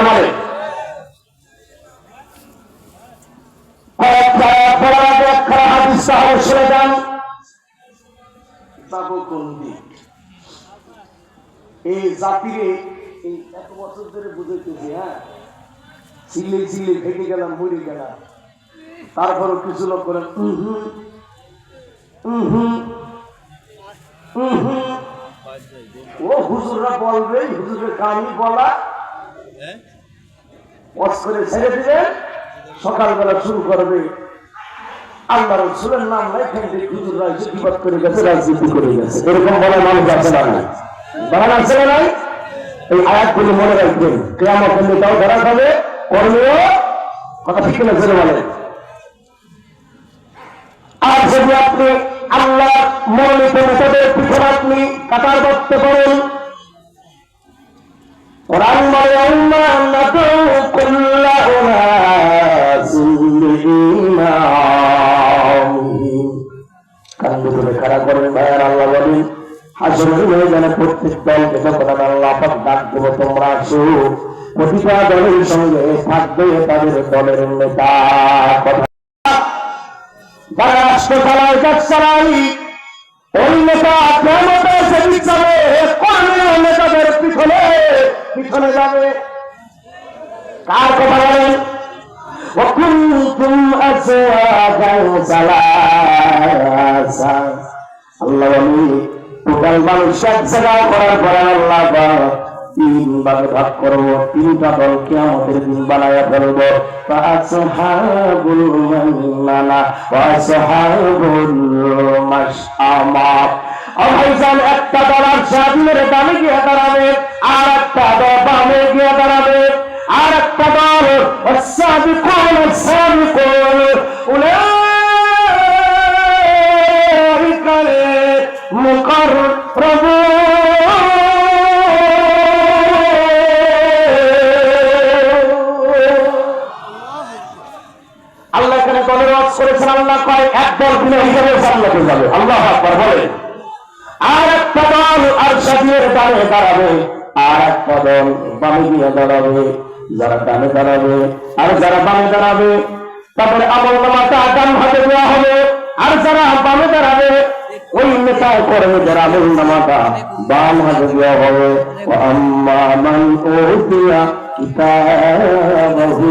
বলে এই জাতিরে এই এত বছর ধরে বুঝাইতেছি, হ্যাঁ চিল্লে চিল্লে ভেঙে গেলাম, মরে গেলাম, তারপরও কিছু লোক করেন ও হুজুররা বলবে, হুজুরের কাহিনী বলা ওয়াজ করে ছেড়ে দিবে, সকালবেলা শুরু করবে আল্লাহ রাসূলের নাম নাই, কিন্তু হুজুররা এসে বিবাদ করে গেছে, রাজনীতি করে গেছে, এরকম বলা মানুষ আছে না? বাগান আছে না নাই? এই আয়াতগুলো মনে রাখবেন, কিয়ামতের নেতাও ধরা যাবে, কর্মীও কথা ঠিক না ছেড়ে বলেন। আর যদি আপনি আল্লাহ মনোনীত নেতাদের পিছনে আপনি কাতার করতে পারেন, কোরআন বলে কান্দি করে খাড়া করেন ভাইয়ার, আল্লাহ বলেন হাসরের ময়দানে প্রত্যেক দলকে যখন আল্লাহ পাক ডাক দেব, তোমরা আসো, প্রতিটা দলের সঙ্গে থাকবে তাদের দলের নেতা। যারা রাষ্ট্র চালায়, কাজ চালাই, ওই নেতা কিয়ামতে এসে বিচারে কর্মীয় নেতাদের পিছনে পিছনে যাবে। কার কথা বলেন? وكنتم أزواجا ثلاثا আল্লাহ বলি টোটাল মানুষ এক জায়গা করার পরে আল্লাহ তিন ভাগে ভাগ করবো, তিনটা দল কিয়ামতের দিন বানায়া ফেলবো। ফাসহাবুল মাইমানা ওয়া আসহাবুল মাশআমা। ভাইজান একটা দল আর সামনের ডানে গিয়ে দাঁড়াবে, আর একটা দল বামে গিয়ে দাঁড়াবে, আর একটা দল السابقون السابقون أولئك المقربون। আল্লাহ এখানে দলের ওয়াজ করেছেন, আল্লাহ কয় এক দল বিনা হিসাবে জান্নাতে যাবে, আল্লাহু আকবার বলেন। আর একটা দল আর সামনের ডানে দাঁড়াবে, আর একটা দল বামে গিয়ে দাঁড়াবে। যারা ডানে দাঁড়াবে আর যারা বামে দাঁড়াবে তাদের আমলনামাটা ডান হাতে দেওয়া হবে, আর যারা বামে দাঁড়াবে ওই নেতা কর্মীদের আমলনামাটা বাম হাতে দেওয়া হবে। আম্মা মান উতিয়া কিতাবাহু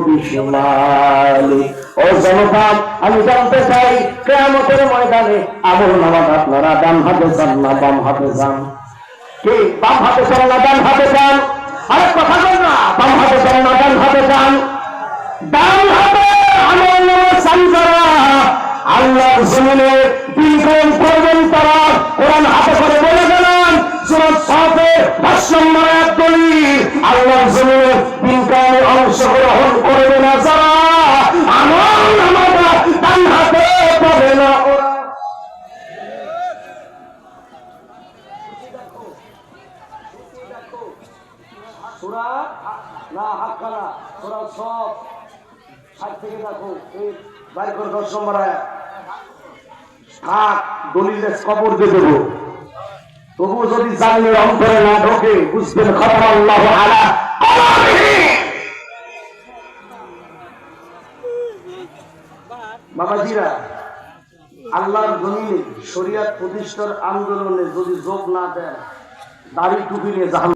বিশিমালি। ও জনতা, আমি জানতে চাই কিয়ামতের ময়দানে আমলনামাটা আপনারা ডান হাতে চান না বাম হাতে চান? কি বাম হাতে চান না ডান হাতে চান? আরে কথা বল না, বাম হাতে চান না ডান হাতে চান? ডান হাতে আমলনামা চান যারা, আল্লাহর জমিনে বিলকুল করবেন তারা। কোরআন হাতে করে বলে গেলাম সূরা সাফের 5 নম্বর আয়াত দলিল, আল্লাহর জমিনে বিলকুল অংশগ্রহণ করবে না যারা, আমলনামাটা ডান হাতে পাবে না ওরা। সূরা না হাক্কানা সূরা সব 60 থেকে দেখো, এই বাইর করে 10 নম্বর আয়াত। দলিলে কবর দিয়ে দেবো, তবু যদি জালিমের অন্তরে না ঢোকে বুঝবেন খাতাম আল্লাহু আলা কলবিহি। বাবাজিরা, আল্লাহর জমিনে শরিয়াত প্রতিষ্ঠার আন্দোলনে যদি যোগ না দেন, দাড়ি টুপি নিয়ে জাহান্নামে